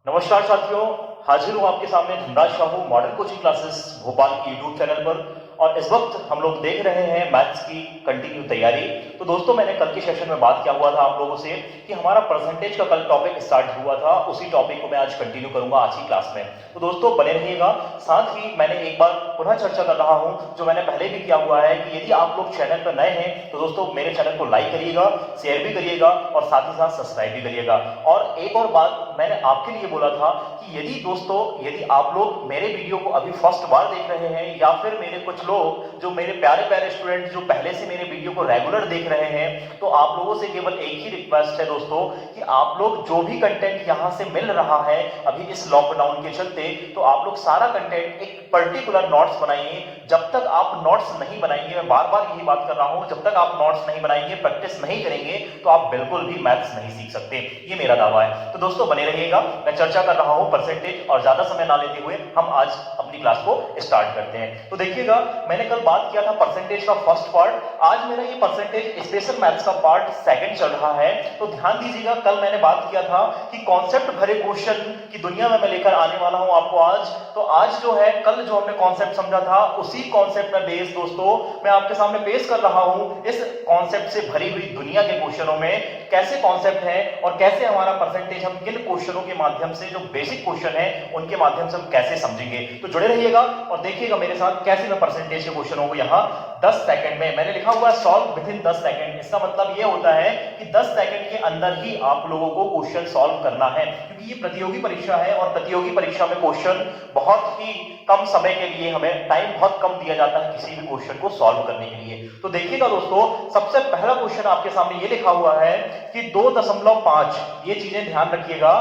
नमस्कार साथियों, हाजिर हूँ आपके सामने Dhanraj Sahu model coaching classes Bhopal की यूट्यूब चैनल पर। और इस वक्त हम लोग देख रहे हैं मैथ्स की कंटिन्यू तैयारी। तो दोस्तों, मैंने कल के सेशन में बात किया हुआ था आप लोगों से कि हमारा परसेंटेज का कल टॉपिक स्टार्ट हुआ था, उसी टॉपिक को मैं आज कंटिन्यू करूंगा आज की क्लास में। तो दोस्तों बने रहिएगा। साथ ही मैंने एक बार पुनः चर्चा कर रहा हूं, जो मैंने पहले भी किया हुआ है, कि यदि आप लोग चैनल पर नए हैं तो दोस्तों मेरे चैनल को लाइक करिएगा, शेयर भी करिएगा और साथ ही साथ सब्सक्राइब भी करिएगा। और एक और बात मैंने आपके लिए बोला था कि यदि आप लोग मेरे वीडियो को अभी फर्स्ट बार देख रहे हैं, या फिर मेरे कुछ लोग जो मेरे प्यारे प्यारे स्टूडेंट जो पहले से मेरे वीडियो को रेगुलर देख रहे हैं, तो आप लोगों से केवल एक ही रिक्वेस्ट है दोस्तों कि आप लोग जो भी कंटेंट यहां से मिल रहा है अभी इस लॉकडाउन के चलते, तो आप लोग सारा कंटेंट एक पर्टिकुलर नोट्स बनाइए। जब तक आप नोट्स नहीं बनाएंगे, मैं बार बार यही बात कर रहा हूं, जब तक आप नोट्स नहीं बनाएंगे, प्रैक्टिस नहीं करेंगे, तो आप बिल्कुल भी मैथ्स नहीं सीख सकते। ये मेरा दावा है। तो दोस्तों बने रहिएगा, मैं चर्चा कर रहा हूं परसेंटेज, और ज्यादा समय ना लेते हुए हम आज अपनी क्लास को स्टार्ट करते हैं। तो देखिएगा, मैंने कल बात किया था परसेंटेज का फर्स्ट पार्ट, आज मेरा ये परसेंटेज स्पेशल मैथ्स का पार्ट सेकंड चल रहा है। तो ध्यान दीजिएगा, कल मैंने बात किया था कि कॉन्सेप्ट भरे क्वेश्चन की दुनिया में मैं लेकर आने वाला हूं आपको आज। तो आज जो है, कल जो हमने कॉन्सेप्ट समझा था, उसी कॉन्सेप्ट में बेस दोस्तों मैं आपके सामने पेश कर रहा हूं। इस कॉन्सेप्ट से भरी हुई दुनिया के क्वेश्चनों में कैसे कॉन्सेप्ट है और कैसे हमारा परसेंटेज हम किन क्वेश्चनों के माध्यम से, जो बेसिक क्वेश्चन है उनके माध्यम से हम कैसे समझेंगे। तो जुड़े रहिएगा और देखिएगा मेरे साथ कैसे मैं परसेंटेज के क्वेश्चनों को यहाँ 10 सेकंड में, मैंने लिखा हुआ है सॉल्व विद इन 10 सेकंड। इसका मतलब ये होता है कि 10 सेकंड के अंदर ही आप लोगों को क्वेश्चन सॉल्व करना है, क्योंकि ये प्रतियोगी परीक्षा है और प्रतियोगी परीक्षा में क्वेश्चन बहुत ही कम समय के लिए, हमें टाइम बहुत कम दिया जाता है किसी भी क्वेश्चन को सॉल्व करने के लिए। तो देखिएगा दोस्तों, सबसे पहला क्वेश्चन आपके सामने ये लिखा हुआ है कि 2.5, ये चीजें ध्यान रखिएगा,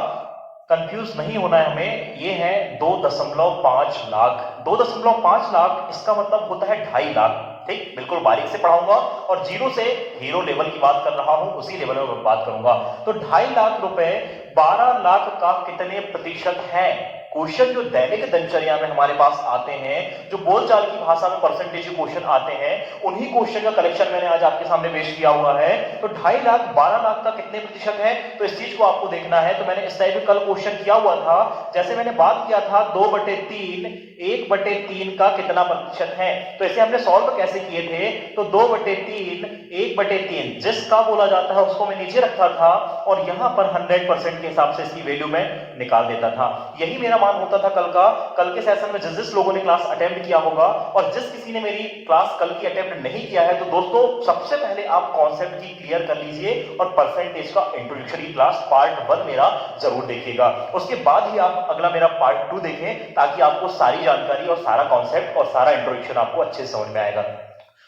कंफ्यूज नहीं होना है हमें। ये है 2.5 लाख। 2.5 लाख इसका मतलब होता है 2.5 लाख। ठीक, बिल्कुल बारीक से पढ़ाऊंगा और जीरो से हीरो लेवल की बात कर रहा हूं, उसी लेवल में बात करूंगा। तो 2.5 लाख रुपए 12 लाख का कितने प्रतिशत है? क्वेश्चन जो दैनिक दिनचर्या में हमारे पास आते हैं, जो बोलचाल की भाषा में परसेंटेज क्वेश्चन आते हैं, उन्हीं क्वेश्चन का कलेक्शन मैंने आज आपके सामने पेश किया हुआ है। तो 2.5 लाख 12 लाख का कितने प्रतिशत है, तो इस चीज को आपको देखना है। तो मैंने इस टाइप कल क्वेश्चन किया हुआ था, जैसे मैंने बात किया था 2/3, 1/3 का कितना प्रतिशत है। तो इसे हमने सॉल्व कैसे किए थे, तो 2/3, 1/3 जिसका बोला जाता है उसको मैं नीचे रखता था और यहां पर 100% के हिसाब से इसकी वैल्यू में निकाल देता था। यही मेरा मान होता था कल का। कल के सेशन में जिस लोगों ने क्लास अटेम्प्ट किया होगा, और जिस किसी ने मेरी क्लास कल की अटेम्प्ट नहीं किया है, तो दोस्तों सबसे पहले आप कॉन्सेप्ट की क्लियर कर लीजिए और परसेंटेज का इंट्रोडक्टरी क्लास पार्ट 1 मेरा जरूर देखिएगा। उसके बाद ही आप अगला मेरा पार्ट 2 देखें, ताकि आपको सारी जानकारी और सारा कॉन्सेप्ट और सारा इंट्रोडक्शन आपको अच्छे से समझ में आएगा।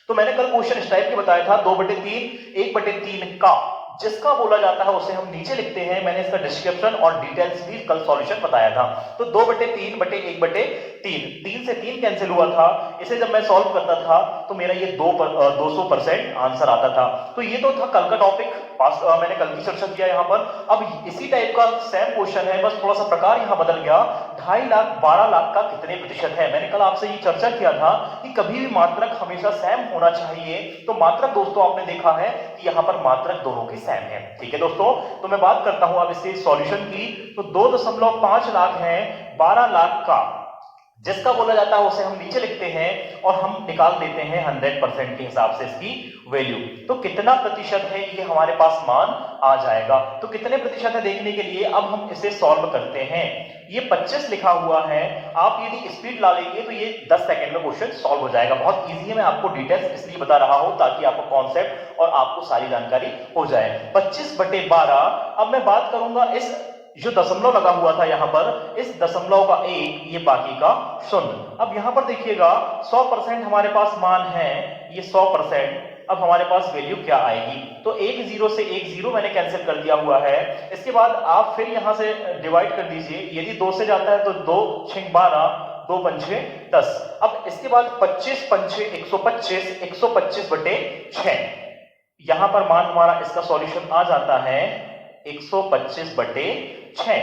तो मैंने कल क्वेश्चन इस टाइप के बताया था, 2/3, 1/3 का जिसका बोला जाता है उसे हम नीचे लिखते हैं। मैंने इसका डिस्क्रिप्शन और डिटेल्स भी कल सॉल्यूशन बताया था। तो 2/3/1/3, 3 से 3 कैंसिल हुआ था। इसे जब मैं सॉल्व करता था तो मेरा ये 200% आंसर आता था। तो ये तो था कल का टॉपिक, मैंने कल की चर्चा किया यहाँ पर। अब इसी टाइप का सेम क्वेश्चन है, बस थोड़ा सा प्रकार यहाँ बदल गया। 2.5 लाख 12 लाख का कितने प्रतिशत है। मैंने कल आपसे ये चर्चा किया था कि कभी भी मात्रक हमेशा सेम होना चाहिए। तो मात्रक दोस्तों आपने देखा है कि यहाँ पर मात्रक दोनों की सेम है। ठीक है दोस्तों, तो मैं बात करता हूं अब इसके सॉल्यूशन की। तो 2.5 लाख है 12 लाख का, जिसका बोला जाता है उसे हम नीचे लिखते हैं और हम निकाल देते हैं 100% के हिसाब से इसकी वैल्यू। तो कितना प्रतिशत है ये हमारे पास मान आ जाएगा। तो कितने प्रतिशत है देखने के लिए अब हम इसे सॉल्व करते हैं। ये 25 लिखा हुआ है, आप यदि स्पीड ला लेंगे तो ये 10 सेकंड में क्वेश्चन सॉल्व हो जाएगा। बहुत इजी है, मैं आपको डिटेल्स इसलिए बता रहा हूं ताकि आपको कॉन्सेप्ट और आपको सारी जानकारी हो जाए। 25/12। अब मैं बात करूंगा इस जो दशमलव लगा हुआ था यहां पर, इस दशमलव का 1, ये बाकी का 0। अब यहां पर देखिएगा 100% हमारे पास मान है, ये 100%। अब हमारे पास वैल्यू क्या आएगी, तो 1 0 से 1 0 मैंने कैंसिल कर दिया हुआ है। इसके बाद आप फिर यहां से डिवाइड कर दीजिए। यदि 2 से जाता है तो 2 6 12, 2 5 10। अब इसके बाद 25 5 125, 125/6। यहां पर मान हमारा इसका सॉल्यूशन आ जाता है 125/6।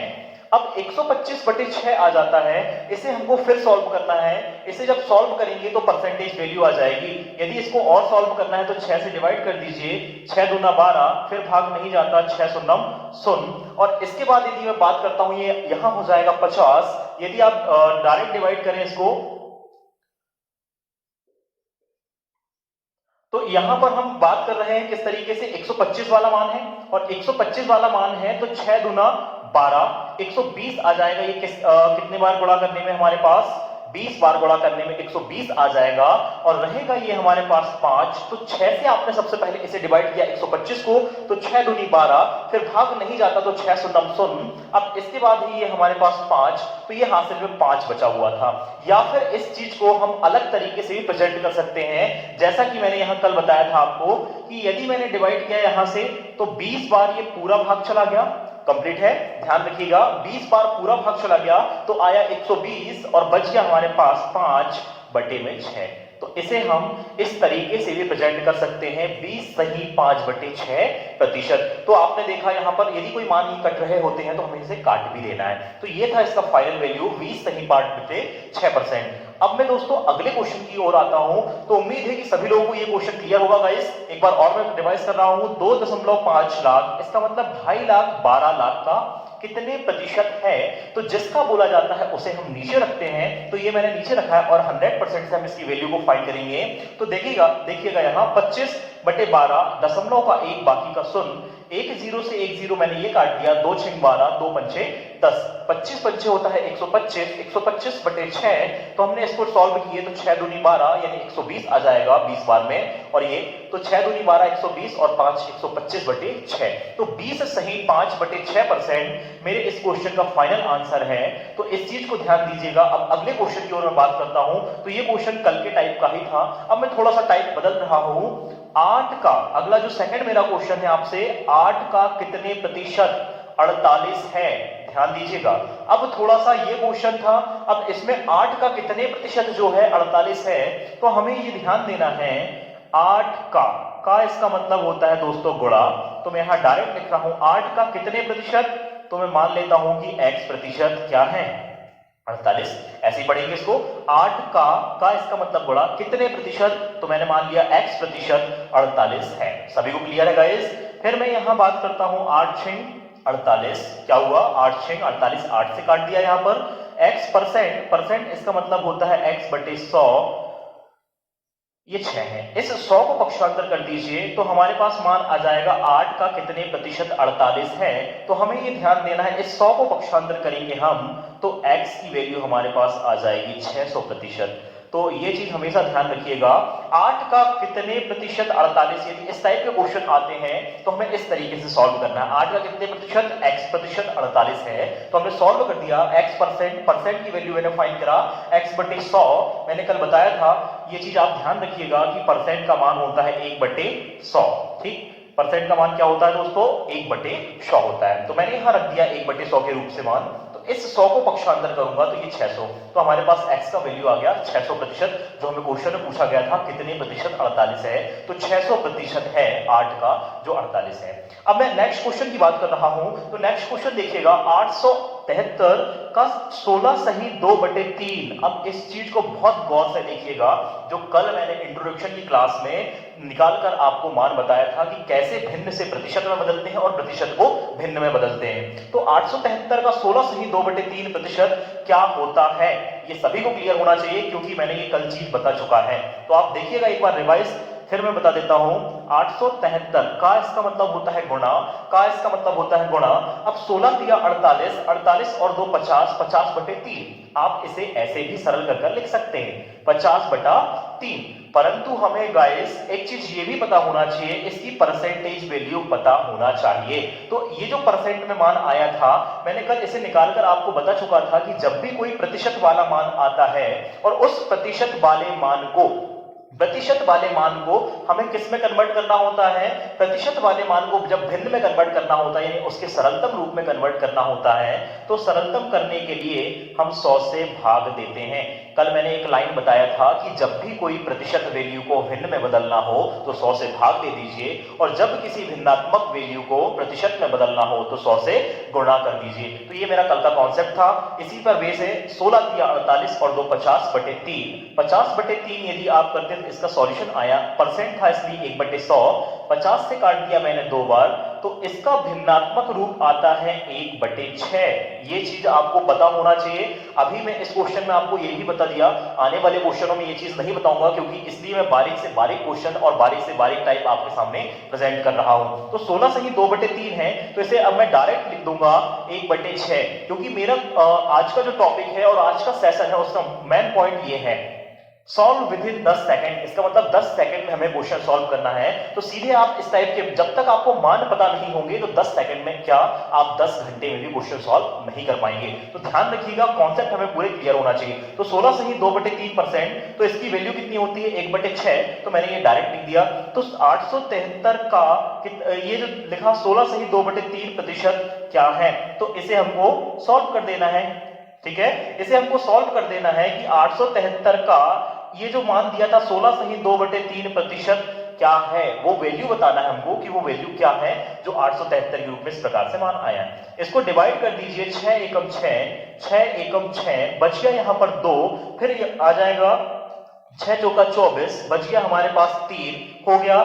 अब 125 बटे 6 आ जाता है, इसे हमको फिर सॉल्व करना है। इसे जब सॉल्व करेंगे तो परसेंटेज वैल्यू आ जाएगी। यदि इसको और सॉल्व करना है तो 6 से डिवाइड कर दीजिए, 6 दूना 12, फिर भाग नहीं जाता, 6 शून्यम शून्य। और इसके बाद यदि मैं बात करता हूं, ये यहां हो जाएगा 50। यदि आप डायरेक्ट डिवाइड करें इसको, तो यहां पर हम बात कर रहे हैं किस तरीके से, 125 वाला मान है और 125 वाला मान है तो 6 दूना 12, 120 आ जाएगा। ये कितने बार गुणा करने में हमारे पास, 20 बार गुणा करने में 120 आ जाएगा और रहेगा ये हमारे पास 5। तो 6 से आपने सबसे पहले इसे डिवाइड किया 125 को, तो 6 दूनी 12, फिर भाग नहीं जाता तो 6 शून्यम शून्य। अब इसके बाद ही ये हमारे पास 5, तो ये हासिल में 5 बचा हुआ था। या फिर इस चीज को हम अलग तरीके से भी प्रेजेंट कर सकते हैं, जैसा कि मैंने यहां कल बताया था आपको कि यदि मैंने डिवाइड किया यहां से तो 20 बार ये पूरा भाग चला गया, कंप्लीट है, ध्यान रखिएगा, 20 बार पूरा भाग चला गया तो आया 120 और बच गया हमारे पास 5 बटे में 6। तो इसे हम इस तरीके से भी प्रेजेंट कर सकते हैं, 20 सही 5 बटे 6%। तो आपने देखा यहां पर यदि कोई मान ही कट रहे होते हैं तो हमें इसे काट भी लेना है। तो ये था इसका फाइनल वैल्यू, 20 सही 5 बटे 6%। अब मैं दोस्तों अगले क्वेश्चन की ओर आता हूं। तो उम्मीद है कि सभी लोगों को ये क्वेश्चन क्लियर होगा गाइस। एक बार और मैं रिवाइज कर रहा हूं, 2.5 लाख, इसका मतलब 2.5 लाख 12 लाख का कितने प्रतिशत है। तो जिसका बोला जाता है उसे हम नीचे रखते हैं, तो ये मैंने नीचे रखा है और 100% से हम इसकी वैल्यू को फाइंड करेंगे। तो देखिएगा यहां 25 बटे 12, दशमलव का 1 बाकी का शून्य, 1 0 से 1 0 मैंने ये काट दिया, 2 6 12, 2 पंचे 10, 25 पंचे होता है 125, 125 बटे 6। तो हमने इसको सॉल्व किए तो 6 दूनी 12 यानी 120 आ जाएगा 20 बार में, और ये तो 6 दूनी 12 120 और 5 125 बटे 6। तो 20 सही 5 बटे 6% मेरे इस क्वेश्चन का फाइनल आंसर है। तो इस चीज को ध्यान दीजिएगा। अब अगले क्वेश्चन की ओर मैं बात करता हूं। तो ये क्वेश्चन कल के टाइप का ही था, अब मैं थोड़ा सा टाइप बदल रहा हूं। 8 का अगला जो सेकंड मेरा क्वेश्चन है आपसे, 8 का कितने प्रतिशत 48 है, ध्यान दीजिएगा। अब थोड़ा सा ये क्वेश्चन था, अब इसमें 8 का कितने प्रतिशत जो है 48 है, तो हमें ये ध्यान देना है 8 का इसका मतलब होता है दोस्तों गुणा। तो मैं यहां डायरेक्ट लिख रहा हूं 8 का कितने प्रतिशत, तो मैं मान लेता हूं कि x प्रतिशत क्या है 48, ऐसे ही पढ़ेंगे इसको। 8 का इसका मतलब गुणा कितने प्रतिशत, तो मैंने मान लिया x प्रतिशत 48 है। सभी को क्लियर है गाइस। फिर मैं यहां बात करता हूं 8 6 48, क्या हुआ 8 6 48, 8 से काट दिया यहां पर। x परसेंट इसका मतलब होता है x बटे 100, ये 6 है। इस 100 को पक्षांतर कर दीजिए तो हमारे पास मान आ जाएगा 8 का कितने प्रतिशत 48 है। तो हमें ये ध्यान देना है, इस 100 को पक्षांतर करेंगे हम तो x की वैल्यू हमारे पास आ जाएगी 600%। तो ये चीज हमेशा ध्यान रखिएगा। 8 का कितने प्रतिशत 48, यदि इस टाइप के क्वेश्चन आते हैं तो हमें इस तरीके से सॉल्व करना है। 8 का कितने प्रतिशत, x प्रतिशत 48 है, तो हमने सॉल्व कर दिया। x परसेंट की वैल्यू मैंने फाइंड करा, x बटे 100 मैंने कल बताया था। ये चीज आप ध्यान रखिएगा कि परसेंट का मान होता है 1 बटे 100, ठीक। परसेंट का मान क्या होता है दोस्तों, 1 बटे 100 होता है। तो मैंने यहां रख दिया 1 बटे 100 के रूप से मान। तो इस 100 को पक्षांतर करूंगा तो ये 600, तो हमारे पास x का वैल्यू आ गया 600%, जो हमें क्वेश्चन में पूछा गया था कितने प्रतिशत 48 है, तो 600% है 8 का जो 48 है। अब मैं नेक्स्ट क्वेश्चन की बात कर रहा हूं। तो नेक्स्ट क्वेश्चन देखिएगा 873 का 16 सही 2 बटे 3। अब इस चीज को बहुत गौर से देखिएगा, जो कल मैंने इंट्रोडक्शन की क्लास में निकालकर आपको मान बताया था कि कैसे भिन्न से प्रतिशत में बदलते हैं और प्रतिशत को भिन्न में बदलते हैं। तो 873 का 16 सही 2 बटे 3 प्रतिशत क्या होता है, ये सभी को क्लियर होना चाहिए क्योंकि मैंने ये कल चीज बता चुका है। तो आप देखिएगा एक बार रिवाइज, फिर मैं बता देता हूं। 873 का इसका मतलब होता है गुणा, का इसका मतलब होता है गुणा। अब 16 दिया 48, 48 और 2 50, 50 बटे 3। आप इसे ऐसे भी सरल कर लिख सकते हैं 50 बटा 3। परंतु हमें गाइस एक चीज ये भी पता होना चाहिए, इसकी परसेंटेज वैल्यू पता होना चाहिए। तो ये जो परसेंट में मान आया था, मैंने कल इसे निकालकर आपको बता चुका था कि जब भी कोई प्रतिशत वाला मान आता है और उस प्रतिशत वाले मान को हमें किस में कन्वर्ट करना होता है, प्रतिशत वाले मान को जब भिन्न में कन्वर्ट करना होता है, यानी उसके सरलतम रूप में कन्वर्ट करना होता है, तो सरलतम करने के लिए हम 100 से भाग देते हैं। कल मैंने एक लाइन बताया था कि जब भी कोई प्रतिशत वैल्यू को भिन्न में बदलना हो तो 100 से भाग दे दीजिए, और जब किसी भिन्नात्मक वैल्यू को प्रतिशत में बदलना हो तो 100 से गुणा कर दीजिए। तो ये मेरा कल का कॉन्सेप्ट था। इसी पर बेस है 16 दिया 48 और 2 50/3। 50/3 यदि आप करते तो इसका सॉल्यूशन आया, परसेंट था इसलिए 1/100, 50 से काट दिया मैंने 2 बार, तो इसका भिन्नात्मक रूप आता है 1/6। ये चीज आपको पता होना चाहिए। अभी मैं इस क्वेश्चन में आपको ये भी बता दिया, आने वाले क्वेश्चनों में ये चीज नहीं बताऊंगा, क्योंकि इसलिए मैं बारीक से बारीक क्वेश्चन और बारीक से बारीक टाइप आपके सामने प्रेजेंट कर रहा हूं। तो 16 सही 2/3 है, तो इसे अब मैं डायरेक्ट लिख दूंगा 1/6, क्योंकि मेरा आज का जो टॉपिक है और आज का सेशन है उसका मेन पॉइंट ये है, सॉल्व विद इन 10 सेकंड। इसका मतलब 10 सेकंड में हमें क्वेश्चन सॉल्व करना है। तो सीधे आप इस टाइप के, जब तक आपको मान पता नहीं होंगे तो 10 सेकंड में क्या आप 10 घंटे में भी क्वेश्चन सॉल्व नहीं कर पाएंगे। तो ध्यान रखिएगा, कॉन्सेप्ट हमें पूरे क्लियर होना चाहिए। तो 16 सही 2/3%, तो इसकी वैल्यू कितनी होती है 1/6, तो मैंने ये डायरेक्ट लिख दिया। तो 873 का ये जो लिखा 16 सही 2/3% क्या है, तो इसे हमको सॉल्व कर देना है। ठीक है, इसे हमको सॉल्व कर देना है कि 873 का ये जो मान दिया था 16 सही 2/3% क्या है, वो वैल्यू बताना है हमको कि वो वैल्यू क्या है जो 873 के रूप में इस प्रकार से मान आया है। इसको डिवाइड कर दीजिए, 6 एकम 6, 6 एकम 6, बच गया यहां पर 2, फिर आ जाएगा 6 चौका 24, बच गया हमारे पास 3, हो गया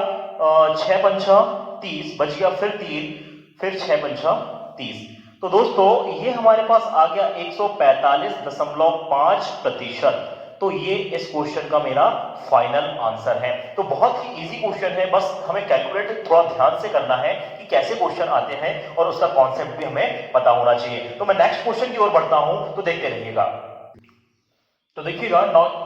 6 पंचा 30, बच गया फिर 3, फिर 6 पंचा 30। तो दोस्तों ये हमारे पास आ गया 145.5%। तो ये इस क्वेश्चन का मेरा फाइनल आंसर है। तो बहुत ही इजी क्वेश्चन है, बस हमें कैलकुलेट थोड़ा ध्यान से करना है कि कैसे क्वेश्चन आते हैं और उसका कॉन्सेप्ट भी हमें पता होना चाहिए। तो मैं नेक्स्ट क्वेश्चन की ओर बढ़ता हूं, तो देखते रहिएगा। तो देखिएगा,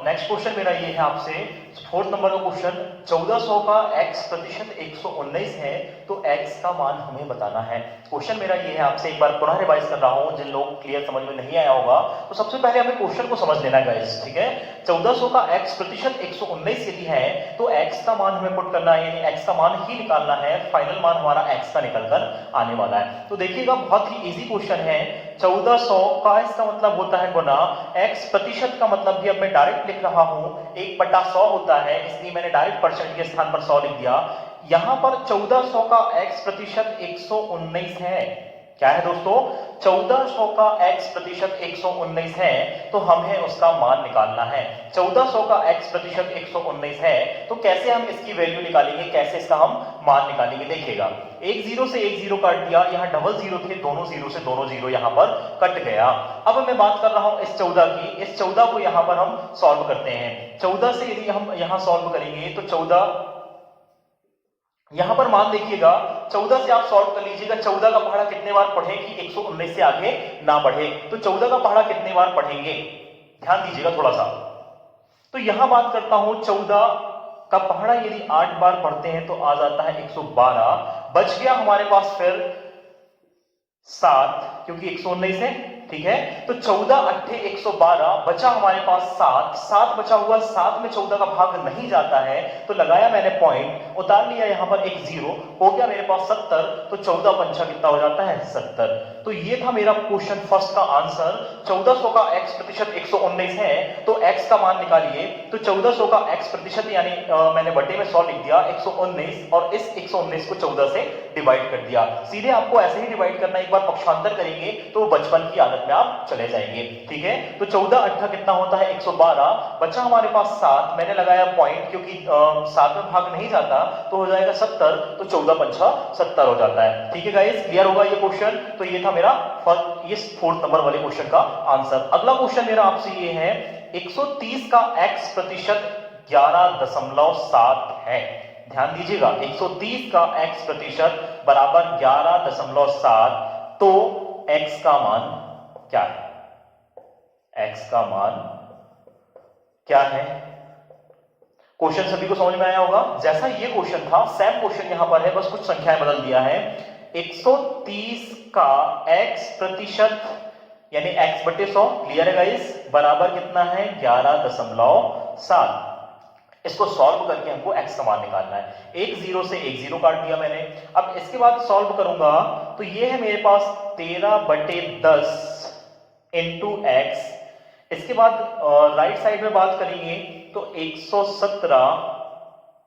नेक्स्ट क्वेश्चन मेरा ये है आपसे, 4th नंबर का क्वेश्चन, 1400 का x प्रतिशत 119 है, तो x का मान हमें बताना है। क्वेश्चन मेरा ये है आपसे, एक बार पुनः रिवाइज कर रहा हूं, जिन लोग क्लियर समझ में नहीं आया होगा, तो सबसे पहले हमें क्वेश्चन को समझ लेना है गाइस। ठीक है, 1400 का x प्रतिशत 119 यदि है तो x का मान हमें पुट करना है, यानी x का मान ही निकालना है। फाइनल मान हमारा x का निकल कर आने वाला है। तो देखिएगा, बहुत ही इजी क्वेश्चन है। 1400 का इसका मतलब होता है गुना, x प्रतिशत का मतलब भी अब मैं डायरेक्ट लिख रहा हूं, 1/100 होता है, इसलिए मैंने डायरेक्ट परसेंट के स्थान पर 100 लिख दिया। यहां पर 1400 का x प्रतिशत 119 है। क्या है दोस्तों, 1400 का x प्रतिशत 119 है, तो हमें उसका मान निकालना है। 1400 का x प्रतिशत 119 है, तो कैसे हम इसकी वैल्यू निकालेंगे, कैसे इसका हम मान निकालेंगे। देखिएगा, एक जीरो से एक जीरो काट दिया, यहाँ डबल जीरो थे, दोनों जीरो से दोनों जीरो यहाँ पर कट गया। अब मैं बात कर रहा हूं इस 14 की, इस 14 को यहाँ पर हम सॉल्व करते हैं। 14 से यदि हम यहाँ सॉल्व करेंगे तो 14, यहां पर मान देखिएगा, 14 से आप सॉल्व कर लीजिएगा। 14 का पहाड़ा कितने बार पढ़े कि 119 से आगे ना बढ़े, तो 14 का पहाड़ा कितने बार पढ़ेंगे, ध्यान दीजिएगा थोड़ा सा। तो यहां बात करता हूं, 14 का पहाड़ा यदि 8 बार पढ़ते हैं तो आ जाता है 112, बच गया हमारे पास फिर 7, क्योंकि 119 है। ठीक है, तो 14 8 112, बचा हमारे पास 7, 7 बचा हुआ, 7 में 14 का भाग नहीं जाता है, तो लगाया मैंने पॉइंट, उतार लिया यहां पर एक जीरो, हो गया मेरे पास 70, तो 14 पंचा कितना हो जाता है 70। तो ये था मेरा क्वेश्चन फर्स्ट का आंसर। 1400 का x प्रतिशत 119 है, तो x का मान निकालिए। तो 1400 का x प्रतिशत यानी मैंने बटे में 100 लिख दिया, 119, और इस 119 को 14 से डिवाइड कर दिया। सीधे आपको ऐसे ही डिवाइड करना, एक बार पक्षांतर करेंगे तो बचपन की आदत में आप चले जाएंगे। ठीक है, तो 14 8 कितना होता है 112, बचा हमारे पास 7, मैंने लगाया पॉइंट, क्योंकि 7 में भाग नहीं जाता, तो हो जाएगा 70, तो 14 पंचा 70 हो जाता है। ठीक है गाइस, क्लियर होगा ये क्वेश्चन। तो ये था मेरा ये 4th नंबर वाले क्वेश्चन का आंसर। अगला क्वेश्चन मेरा आपसे ये है, 130 का x प्रतिशत 11.7 है। ध्यान दीजिएगा, 130 का x प्रतिशत बराबर 11.7, तो x का मान क्या है, x का मान क्या है। क्वेश्चन सभी को समझ में आया होगा। जैसा ये क्वेश्चन था, सेम क्वेश्चन यहां पर है, बस कुछ संख्याएं बदल दिया है। 130 का x प्रतिशत यानी x बटे 100, क्लियर है गाइस, बराबर कितना है 11.7। इसको सॉल्व करके हमको x का मान निकालना है। एक जीरो से एक जीरो काट दिया मैंने। अब इसके बाद सॉल्व करूंगा तो ये है मेरे पास 13/10 इंटू x, इसके बाद राइट साइड में बात करेंगे तो 117,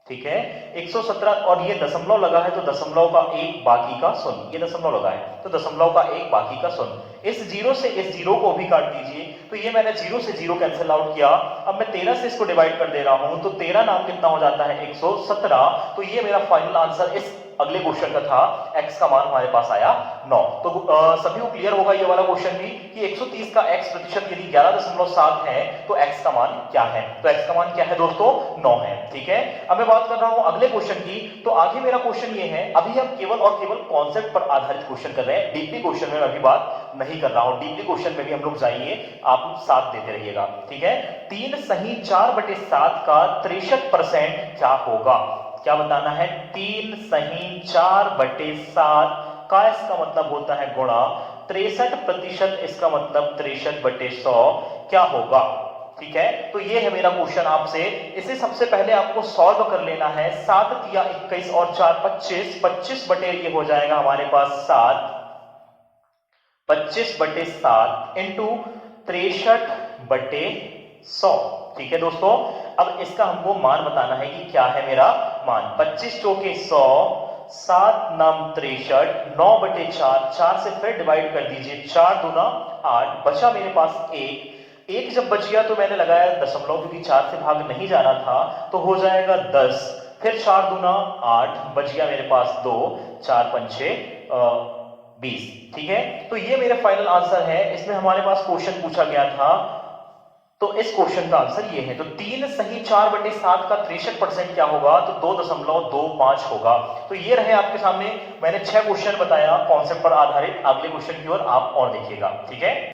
ठीक है, 117 और ये दशमलव लगा है तो दशमलव का एक बाकी का शून्य, ये दशमलव लगा है तो दशमलव का एक बाकी का शून्य। इस जीरो से इस जीरो को भी काट दीजिए, तो ये मैंने जीरो से जीरो कैंसिल आउट किया। अब मैं 13 से इसको डिवाइड कर दे रहा हूं तो 13 नाम कितना हो जाता है 117। तो ये मेरा फाइनल आंसर इस अगले क्वेश्चन का था। x का मान हमारे पास आया 9। तो सभी को क्लियर होगा ये वाला क्वेश्चन भी कि 130 का x प्रतिशत यदि 11.7 है तो x का मान क्या है। तो x का मान क्या है दोस्तों 9 है। ठीक है, अब मैं बात कर रहा हूं अगले क्वेश्चन की। तो आगे मेरा क्वेश्चन ये है, अभी हम केवल और केवल कॉन्सेप्ट पर आधारित क्वेश्चन कर रहे हैं, डीपली क्वेश्चन में अभी बात नहीं कर रहा हूं। डीपली क्वेश्चन में भी हम लोग जाएंगे, आप साथ देते रहिएगा। ठीक है, 3 सही 4/7 का 63% क्या होगा, क्या बताना है। 3 सही 4/7 का इसका मतलब होता है गुणा 63%, इसका मतलब 63/100 क्या होगा। ठीक है, तो ये है मेरा क्वेश्चन आपसे। इसे सबसे पहले आपको सॉल्व कर लेना है। 7 तिया 21 और 4 25, 25 बटे ये हो जाएगा हमारे पास 7, 25/7 इंटू 63/100। ठीक है दोस्तों, अब इसका हमको मान बताना है कि क्या है मेरा मान। 25 चौके 100, 7 नाम 63, 9/4, 4 से फिर डिवाइड कर दीजिए, 4 दूना 8, बचा मेरे पास 1 जब बच गया तो मैंने लगाया दशमलव, क्योंकि 4 से भाग नहीं जाना था, तो हो जाएगा 10, फिर 4 दूना 8, बच गया मेरे पास 2, 4 पंचे 20। ठीक है, तो ये मेरा फाइनल आंसर है। इसमें हमारे पास क्वेश्चन पूछा गया था, तो इस क्वेश्चन का आंसर ये है। तो 3 सही 4/7 का 63% क्या होगा, तो 2.25 होगा। तो ये रहे आपके सामने, मैंने 6 क्वेश्चन बताया कॉन्सेप्ट पर आधारित। अगले क्वेश्चन की ओर आप और देखिएगा। ठीक है,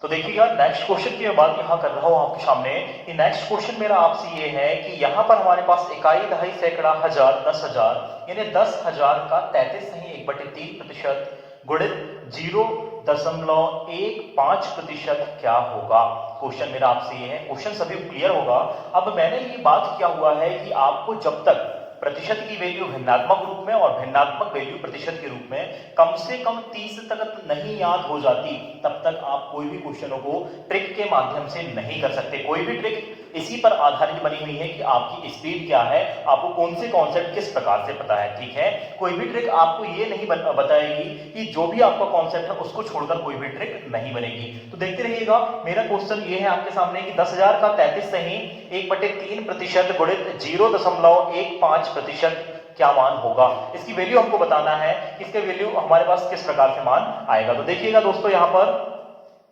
तो देखिएगा नेक्स्ट क्वेश्चन की मैं बात यहां कर रहा हूं आपके सामने। कि नेक्स्ट क्वेश्चन मेरा आपसे ये है कि यहां पर हमारे पास इकाई, दहाई, सैकड़ा, हजार, 10,000, यानी 10,000 का 33 सही 1/3% गुणित 0.15% क्या होगा। क्वेश्चन मेरा आपसे ये है। क्वेश्चन सभी क्लियर होगा। अब मैंने ये बात किया हुआ है कि आपको जब तक प्रतिशत की वैल्यू भिन्नात्मक रूप में और भिन्नात्मक वैल्यू प्रतिशत के रूप में कम से कम 30 तक नहीं याद हो जाती, तब तक आप कोई भी क्वेश्चनों को ट्रिक के माध्यम से नहीं कर सकते। कोई भी ट्रिक इसी पर आधारित बनी हुई है कि आपकी स्पीड क्या है, आपको कौन से कॉन्सेप्ट किस प्रकार से पता है। ठीक है, कोई भी ट्रिक आपको ये नहीं बताएगी कि जो भी आपका कॉन्सेप्ट है उसको छोड़कर कोई भी ट्रिक नहीं बनेगी। तो देखते रहिएगा। मेरा क्वेश्चन ये है आपके सामने कि 10,000 का 33 सही 1/3% गुणित 0.15% क्या मान होगा। इसकी वैल्यू हमको बताना है, इसके वैल्यू हमारे पास किस प्रकार से मान आएगा। तो देखिएगा दोस्तों, यहां पर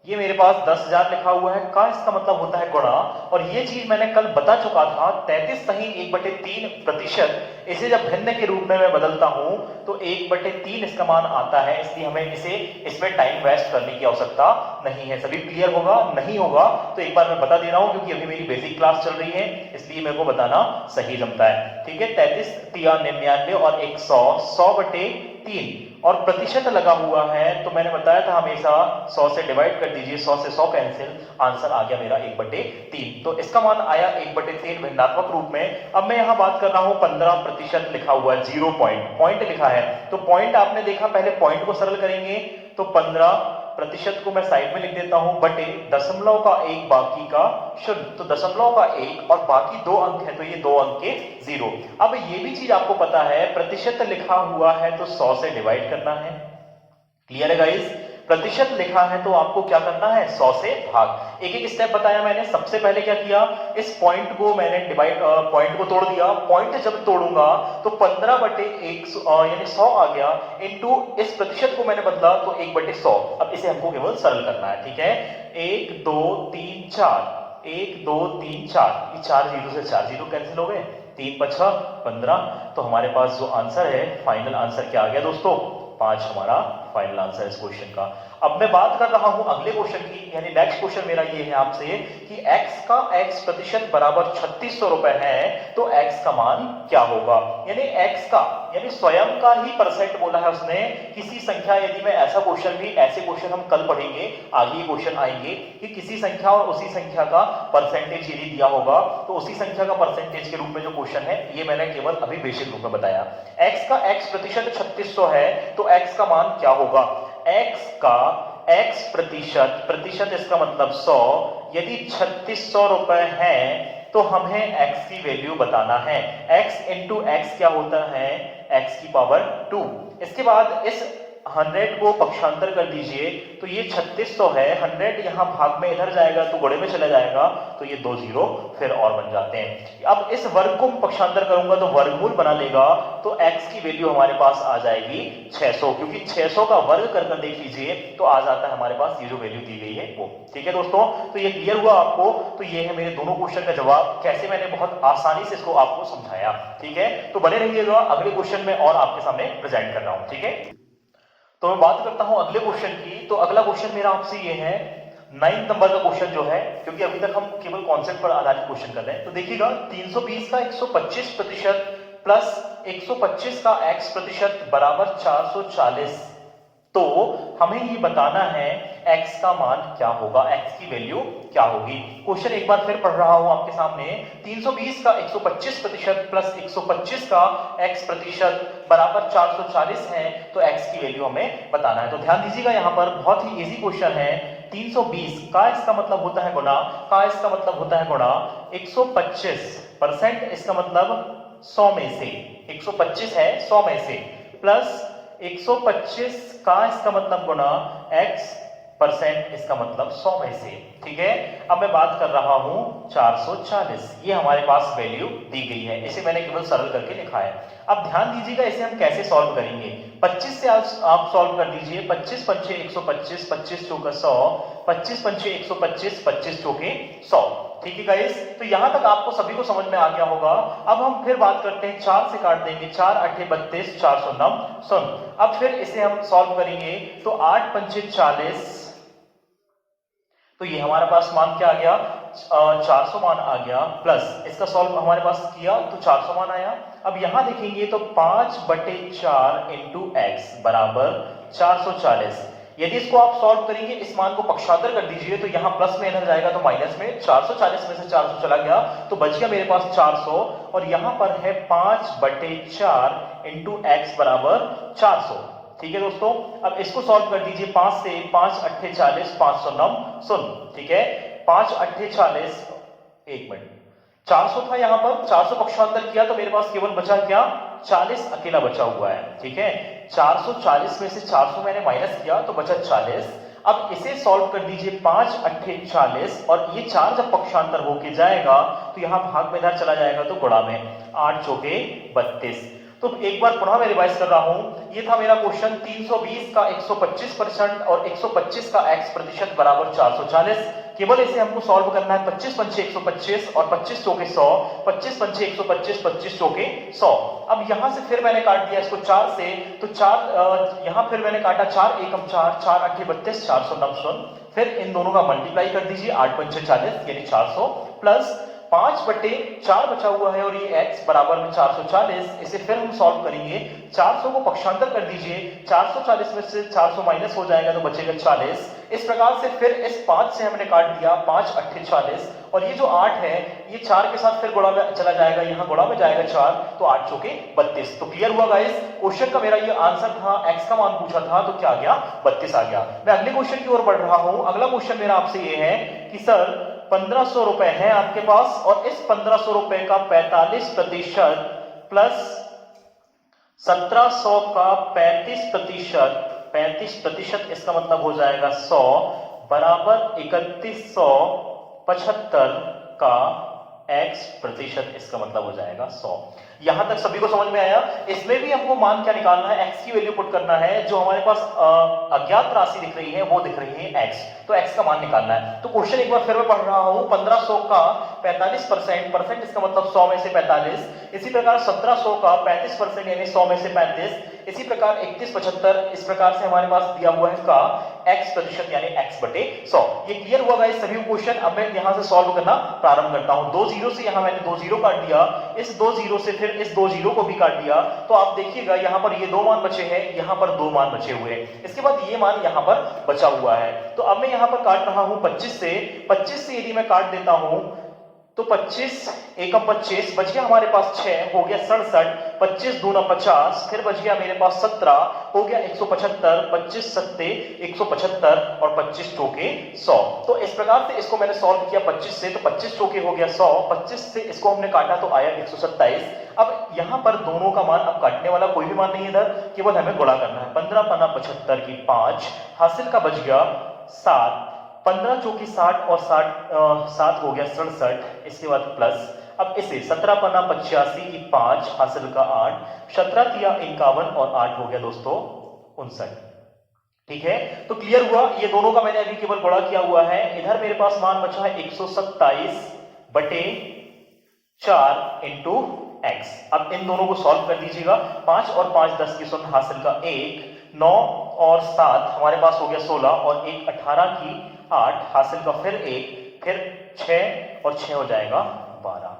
ये मेरे पास 10,000 लिखा हुआ है, का इसका मतलब होता है गुणा, और ये चीज मैंने कल बता चुका था। 33 सही 1/3%, इसे जब भिन्न के रूप में मैं बदलता हूं तो 1/3 इसका मान आता है। इसलिए हमें इसमें टाइम वेस्ट करने की आवश्यकता नहीं है। सभी क्लियर होगा, नहीं होगा तो एक बार मैं बता दे रहा हूं, क्योंकि अभी मेरी बेसिक क्लास चल रही है, इसलिए मेरे को बताना सही जमता है। ठीक है, 33 तिया 99 और 100, 100/3 और प्रतिशत लगा हुआ है, तो मैंने बताया था हमेशा 100 से डिवाइड कर दीजिए, 100 से 100 कैंसिल, आंसर आ गया मेरा 1/3। तो इसका मान आया 1/3 भिन्नात्मक रूप में। अब मैं यहां बात कर रहा हूं 15% लिखा हुआ है, 0 पॉइंट लिखा है। तो पॉइंट आपने देखा, पहले पॉइंट को सरल करेंगे तो 15% को मैं साइड में लिख देता हूं, बटे दशमलव का 1 बाकी का शून्य, तो दशमलव का 1 और बाकी 2 अंक है, तो ये 2 अंक के 0। अब ये भी चीज आपको पता है, प्रतिशत लिखा हुआ है तो 100 से डिवाइड करना है। क्लियर है गाइस, प्रतिशत लिखा है तो आपको क्या करना है, 100 से भाग। एक एक स्टेप बताया मैंने। सबसे पहले क्या किया, इस पॉइंट को मैंने पॉइंट को तोड़ दिया। पॉइंट जब तोड़ूंगा तो 15/100 यानी 100 आ गया, इनटू इस प्रतिशत को मैंने बदला तो 1/100। अब इसे हमको केवल सरल करना है। ठीक है, 1 2 3 4, 1 2 3 4, ये 4 जीरो से 4 जीरो कैंसिल हो गए, 3 5 15। तो हमारे पास जो आंसर है, फाइनल आंसर क्या आ गया दोस्तों, 5 हमारा फाइनल आंसर इस क्वेश्चन का। अब मैं बात कर रहा हूं अगले क्वेश्चन की, यानी नेक्स्ट क्वेश्चन मेरा ये है आपसे कि x का x प्रतिशत बराबर 3600 रुपए है, तो x का मान क्या होगा। यानी x का, यानी स्वयं का ही परसेंट बोला है उसने। किसी संख्या, यदि मैं ऐसा क्वेश्चन भी, ऐसे क्वेश्चन हम कल पढ़ेंगे, आगे ये क्वेश्चन आएंगे कि किसी संख्या और उसी संख्या का परसेंटेज यदि दिया होगा, तो उसी संख्या का परसेंटेज के रूप में जो क्वेश्चन है, ये मैंने केवल अभी बेसिक रूप में बताया। x का x प्रतिशत 3600 है, तो x का मान क्या होगा। x का x प्रतिशत, प्रतिशत इसका मतलब 100, यदि 3600 रुपए है तो हमें x की वैल्यू बताना है। x इंटू एक्स क्या होता है, x की पावर 2। इसके बाद इस 100 को पक्षांतर कर दीजिए तो ये 3600 है, 100 यहाँ भाग में इधर जाएगा तो गुणे में चला जाएगा, तो ये 2 जीरो फिर और बन जाते हैं। अब इस वर्ग को पक्षांतर करूंगा तो वर्गमूल बना लेगा, तो x की वैल्यू हमारे पास आ जाएगी 600, क्योंकि 600 का वर्ग कर देख लीजिए तो आ जाता है हमारे पास ये जो वैल्यू दी गई है वो। ठीक है दोस्तों, तो ये क्लियर हुआ आपको। तो ये है मेरे दोनों क्वेश्चन का जवाब, कैसे मैंने बहुत आसानी से इसको आपको समझाया। ठीक है, तो बने रहिएगा, अगले क्वेश्चन में और आपके सामने प्रेजेंट कर रहा हूं। ठीक है, तो मैं बात करता हूं अगले क्वेश्चन की। तो अगला क्वेश्चन मेरा आपसे ये है 9 नंबर का क्वेश्चन जो है, क्योंकि अभी तक हम केवल कॉन्सेप्ट पर आधारित क्वेश्चन कर रहे हैं। तो देखिएगा 320 का 125% प्लस 125 का x प्रतिशत बराबर 440। तो हमें ये बताना है x का मान क्या होगा, x की वैल्यू क्या होगी। क्वेश्चन एक बार फिर पढ़ रहा हूं आपके सामने। 320 का 125% प्लस 125 का x प्रतिशत बराबर 440 है, तो x की वैल्यू हमें बताना है। तो ध्यान दीजिएगा, यहां पर बहुत ही इजी क्वेश्चन है। 320 का इसका मतलब होता है गुणा, का इसका मतलब होता है गुणा, 125% इसका मतलब 100 में से, 125 है 100 में से, प्लस 125 का इसका मतलब गुणा x परसेंट इसका मतलब 100 में से। ठीक है, अब मैं बात कर रहा हूं 440, ये हमारे पास वैल्यू दी गई है, इसे मैंने केवल सरल करके लिखा है। अब ध्यान दीजिएगा, इसे हम कैसे सॉल्व करेंगे। 25 से आप सॉल्व कर दीजिए। 25 पंचे 125, 25 चौका 100, 25 पंचे 125, 25 चौके 100। ठीक है गाइस, तो यहां तक आपको सभी को समझ में आ गया होगा। अब हम फिर बात करते हैं, 4 से काट देंगे, 4 8 32, 409 सुन। अब फिर इसे हम सॉल्व करेंगे तो 8 पंचे 40, तो ये हमारे पास मान क्या आ गया, 400 मान आ गया, प्लस इसका सॉल्व हमारे पास किया तो 400 मान आया। अब यहां देखेंगे तो 5/4 इंटू एक्स बराबर 440। यदि इसको आप सॉल्व करेंगे, इस मान को पक्षांतर कर दीजिए तो यहां प्लस में इधर जाएगा तो माइनस में, 440 में से 400 चला गया तो बच गया मेरे पास 400, और यहां पर है 5/4 इंटू एक्स बराबर 400। ठीक है दोस्तों, अब इसको सॉल्व कर दीजिए। 5 से 5 8 40, 509 सुन। ठीक है, 5 8 40, एक मिनट, 400 था यहां पर, 400 पक्षांतर किया तो मेरे पास केवल बचा क्या, 40 अकेला बचा हुआ है। ठीक है, 440 में से 400 मैंने माइनस किया तो बचा 40। अब इसे सॉल्व कर दीजिए, 5 8 40, और ये 4 जब पक्षांतर होके जाएगा तो यहां भाग में इधर चला जाएगा तो गुणा में, 8 चौके 32। तो एक बार पुनः मैं रिवाइज कर रहा हूं, ये था मेरा क्वेश्चन। 320 का 125% और 125 का x प्रतिशत बराबर 440। केवल इसे हमको सॉल्व करना है। 25 पंचे 125 और 25 चौके 100, 25 पंचे 125, 25 चौके 100। अब यहां से फिर मैंने काट दिया इसको 4 से, तो 4 यहां फिर मैंने काटा, 4 एकम 4, 4 8 32, 409 फिर इन दोनों का मल्टीप्लाई कर दीजिए, 8 पंचे 40 यानी 400, प्लस 5/4 बचा हुआ है और ये x बराबर में 440। इसे फिर हम सॉल्व करेंगे, 400 को पक्षांतर कर दीजिए, 440 में से 400 माइनस हो जाएगा तो बचेगा 40। इस प्रकार से फिर इस 5 से हमने काट दिया, 5 8 40, और ये जो 8 है ये 4 के साथ फिर गुणा में चला जाएगा, यहां गुणा में जाएगा 4, तो 8 चौके 32। तो क्लियर हुआ गाइस, क्वेश्चन का मेरा ये आंसर था, x का मान पूछा था तो क्या आ गया, 32 आ गया। मैं अगले क्वेश्चन की ओर बढ़ रहा हूं। अगला क्वेश्चन मेरा आपसे ये है कि सर 1500 रुपए है आपके पास, और इस 1500 रुपए का 45% प्लस 1700 का 35%, 35% इसका मतलब हो जाएगा 100 बराबर 3175 का x प्रतिशत, इसका मतलब हो जाएगा 100। यहां तक सभी को समझ में आया। इसमें भी हमको मान क्या निकालना है, x की वैल्यू पुट करना है। जो हमारे पास अज्ञात राशि दिख रही है वो दिख रही है x, तो x का मान निकालना है। तो क्वेश्चन एक बार फिर मैं पढ़ रहा हूं। 1500 का 45%, परसेंट इसका मतलब 100 में से 45, इसी प्रकार 1700 का 35% यानी 100 में से 35, इसी प्रकार 3175, इस प्रकार से हमारे पास दिया हुआ है का x प्रतिशत यानी x/100। ये क्लियर हुआ गाइस सभी क्वेश्चन। अब मैं यहां से सॉल्व करना प्रारंभ करता हूं। 2 जीरो से यहां मैंने 2 जीरो काट दिया, इस 2 जीरो से फिर इस 2 जीरो को भी काट दिया, तो आप देखिएगा यहां पर ये 2 मान बचे हैं, यहां पर 2 मान बचे हुए हैं, इसके बाद ये मान यहां पर बचा हुआ है। तो अब मैं यहां पर काट रहा हूं 25 से, 25 से यदि मैं काट देता हूं तो 25 एकम 25 बच गया हमारे पास 6, हो गया 67, 25 दूना 50, फिर बच गया मेरे पास 17, हो गया 175, 25 सत्ते 175 और 25 चौके 100। तो इस प्रकार से इसको मैंने सॉल्व किया 25 से, तो 25 चौके हो गया 100, 25 से इसको हमने काटा तो आया 127। अब यहां पर दोनों का मान, अब काटने वाला कोई भी मान नहीं है इधर, केवल हमें गुणा करना है। 15 पन्ना 75 की 5, हासिल का बच गया 7, 15 चौकी 60 और 7 हो गया 67, इसके बाद प्लस, अब इसे 17 पन्ना 85 की 5, हासिल का 8, 17 तिया 51 और 8 हो गया दोस्तों 59। ठीक है, तो क्लियर हुआ। ये दोनों का मैंने अभी केवल गुणा किया हुआ है। इधर मेरे पास मान बचा है 127 बटे 4 इंटू एक्स। अब इन दोनों को सॉल्व कर दीजिएगा। 5 और 5 10 की शून्य, हासिल का 1, 9 और 7 हमारे पास हो गया 16 और 1 18 की 8, हासिल का फिर 1, फिर 6 और 6 हो जाएगा 12,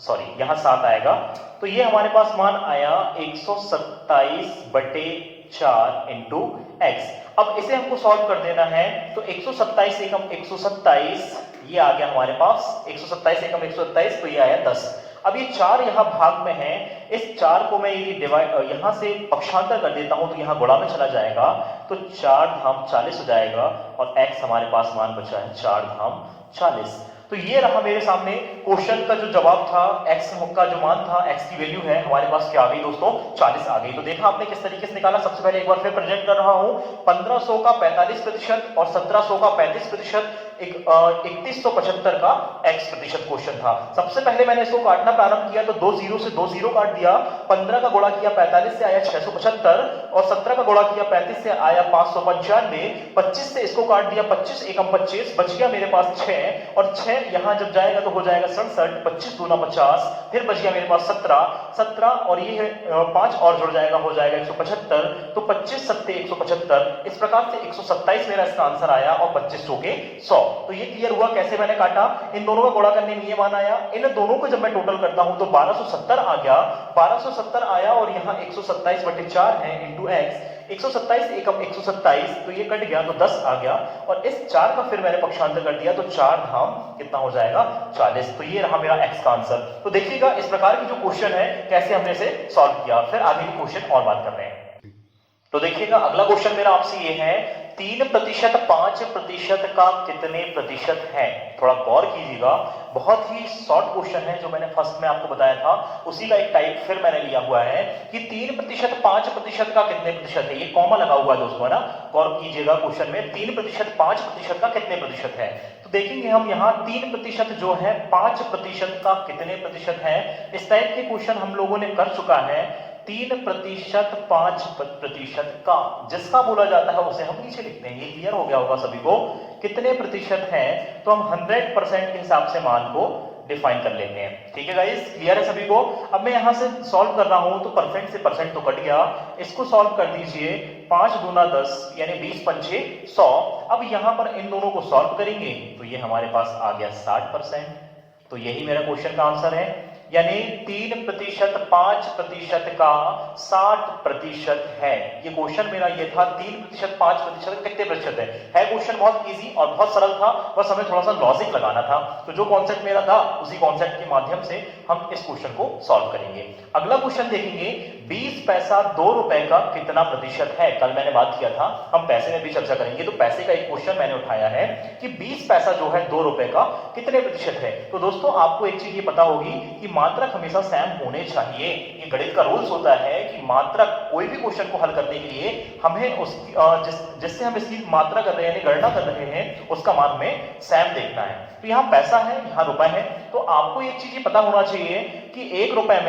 सॉरी यहां 7 आएगा। तो ये हमारे पास मान आया 127 बटे 4 इंटू एक्स। अब इसे हमको सॉल्व कर देना है, तो 127 एकम 127 ये आ गया हमारे पास, 127 एकम 127 तो ये आया 10। अब ये 4 यहां भाग में है, इस 4 को मैं यदि डिवाइड यहां से पक्षांतर कर देता हूं तो यहां गुणा में चला जाएगा, तो 4 धाम 40 हो जाएगा और x हमारे पास मान बचा है 4 धाम 40। तो ये रहा मेरे सामने क्वेश्चन का जो जवाब था, x का जो मान था, x की वैल्यू है हमारे पास क्या आ गई दोस्तों, 40 आ गई। तो देखा आपने किस तरीके से निकाला। सबसे पहले एक बार फिर प्रेजेंट कर रहा हूं, 1500 का 45% और 1700 का 35%, 3175 का x प्रतिशत क्वेश्चन था। सबसे पहले मैंने इसको काटना प्रारंभ किया तो 2 जीरो से 2 जीरो काट दिया, 15 का गुणा किया 45 से आया 675 और 17 का गुणा किया 35 से आया 595, 25 से इसको काट दिया, 25 एकम 25 बच गया मेरे पास 6 और 6 यहां जब जाएगा तो हो जाएगा 67, 25 दूना 50, फिर बच गया मेरे पास 17 और ये है 5 और जुड़ जाएगा, हो जाएगा 175, तो 25 सत्ते 175, इस प्रकार से 127 मेरा इसका आंसर आया और 25 चौके 100। तो ये क्लियर हुआ कैसे मैंने काटा। इन दोनों का गुणा करने में ये मान आया, इन दोनों को जब मैं टोटल करता हूं तो 1270 आ गया, 1270 आया और यहां 127 बटे 4 है इंटू एक्स, 127 एकम 127 तो ये कट गया तो 10 आ गया और इस 4 का फिर मैंने पक्षांतर कर दिया तो 4 धाम कितना हो जाएगा 40। तो ये रहा मेरा x का आंसर। तो देखिएगा इस प्रकार की जो क्वेश्चन है कैसे हमने इसे सॉल्व किया। फिर आगे की क्वेश्चन और बात कर रहे हैं। तो देखिएगा अगला क्वेश्चन मेरा आपसे ये है, 3% 5% का कितने प्रतिशत है। थोड़ा गौर कीजिएगा, बहुत ही शॉर्ट क्वेश्चन है जो मैंने फर्स्ट में आपको बताया था, उसी का एक टाइप फिर मैंने लिया हुआ है कि 3% 5% का कितने प्रतिशत है। ये कॉमा लगा हुआ है दोस्तों, है ना। गौर कीजिएगा क्वेश्चन में 3% 5% का कितने प्रतिशत है। तो देखेंगे हम यहाँ 3% जो है 5% का कितने प्रतिशत है। इस टाइप के क्वेश्चन हम लोगों ने कर चुका है। 3% 5% का जिसका बोला जाता है उसे हम नीचे लिखते हैं। ये क्लियर हो गया होगा सभी को। कितने प्रतिशत है तो हम 100% के हिसाब से मान को डिफाइन कर लेते हैं। ठीक है गाइस, क्लियर है सभी को। अब मैं यहां से सॉल्व कर रहा हूं तो परसेंट से परसेंट तो कट गया, इसको सॉल्व कर दीजिए। 5 दूना 10 यानी 20 पंचे 100। अब यहां पर इन दोनों को सॉल्व करेंगे तो ये हमारे पास आ गया 60%। तो यही मेरा क्वेश्चन का आंसर है, यानी 3% 5% का 60% है। ये क्वेश्चन मेरा ये था, 3% 5% कितने प्रतिशत है क्वेश्चन बहुत इजी और बहुत सरल था, बस हमें थोड़ा सा लॉजिक लगाना था। तो जो कॉन्सेप्ट मेरा था उसी कॉन्सेप्ट के माध्यम से हम इस क्वेश्चन को सॉल्व करेंगे। अगला क्वेश्चन देखेंगे, 20 पैसा 2 रुपए का कितना प्रतिशत है। कल मैंने बात किया था, हम पैसे में भी चर्चा करेंगे। तो पैसे का एक क्वेश्चन मैंने उठाया है कि 20 पैसा जो है 2 रुपए का कितने प्रतिशत है। तो दोस्तों आपको एक चीज ये पता होगी कि मात्रक हमेशा सैम होने चाहिए। ये गणित का रूल्स होता है कि मात्रक कोई भी क्वेश्चन को हल करने के लिए हमें उसकी जिससे हम इसकी मात्रा कर रहे हैं, गणना कर रहे हैं, उसका मान में सैम देखना है। तो यहाँ पैसा है, यहाँ रुपए है। तो आपको एक चीज पता होना चाहिए कि 1 रुपए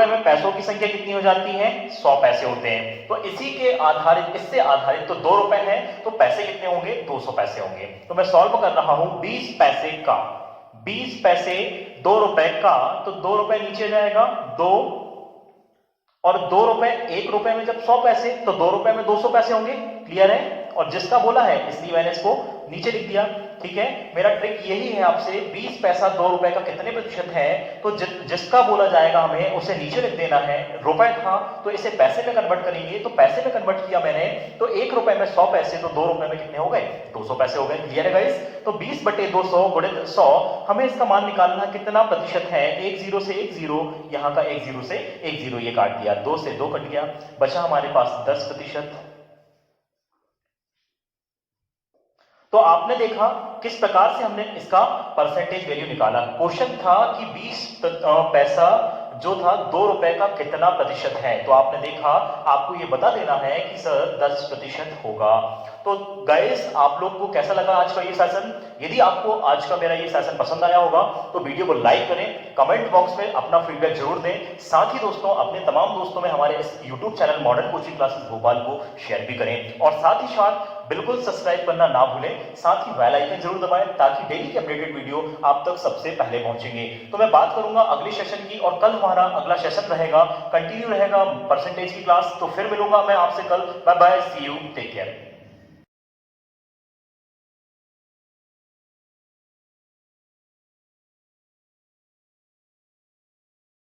में पैसों की संख्या कितनी हो जाती है, 100 पैसे होते हैं। तो इसी के आधारित, इससे आधारित तो 2 रुपए है तो पैसे कितने होंगे, 200 पैसे होंगे। तो मैं सॉल्व कर रहा हूं 20 पैसे का, 20 पैसे 2 रुपए का, तो 2 रुपए नीचे जाएगा 2 और 2 रुपए, 1 रुपए में जब 100 पैसे तो 2 रुपए में 200 पैसे होंगे। क्लियर है। और जिसका बोला है इसलिए मैंने इसको नीचे लिख दिया। ठीक है। मेरा ट्रिक यही है आपसे, 20 पैसा 2 रुपए का कितने प्रतिशत है, तो जिसका बोला जाएगा हमें उसे नीचे लिख देना है। रुपए था तो इसे पैसे में कन्वर्ट करेंगे, तो पैसे में कन्वर्ट किया मैंने, तो 1 रुपए में 100 पैसे, तो 2 रुपए में कितने हो गए, 200 पैसे हो गए। क्लियर है गाइस? तो 20 बटे 200 गुणित 100, हमें इसका मान निकालना कितना प्रतिशत है। 1 0 से 1 0, यहां का 1 0 से 1 0 ये काट दिया, 2 से 2 कट गया, बचा हमारे पास 10%। तो आपने देखा किस प्रकार से हमने इसका परसेंटेज वैल्यू निकाला। क्वेश्चन था कि 20 पैसा जो था 2 रुपए का कितना प्रतिशत है, तो आपने देखा आपको ये बता देना है कि सर 10% होगा। तो गाइस, आप लोग को कैसा लगा आज का ये सेशन? यदि आपको आज का मेरा ये सेशन पसंद आया होगा तो वीडियो को लाइक करें, कमेंट बॉक्स में अपना फीडबैक जरूर दें। साथ ही दोस्तों अपने तमाम दोस्तों में हमारे इस YouTube channel modern coaching classes Bhopal को शेयर भी करें, और साथ ही साथ बिल्कुल सब्सक्राइब करना ना भूलें। साथ ही बेल आइकन जरूर दबाएं ताकि डेली के अपडेटेड वीडियो आप तक सबसे पहले पहुंचेंगे। तो मैं बात करूंगा अगले सेशन की, और कल हमारा अगला सेशन रहेगा, कंटिन्यू रहेगा परसेंटेज की क्लास। तो फिर मिलूंगा मैं आपसे कल। Bye bye, see you, take care.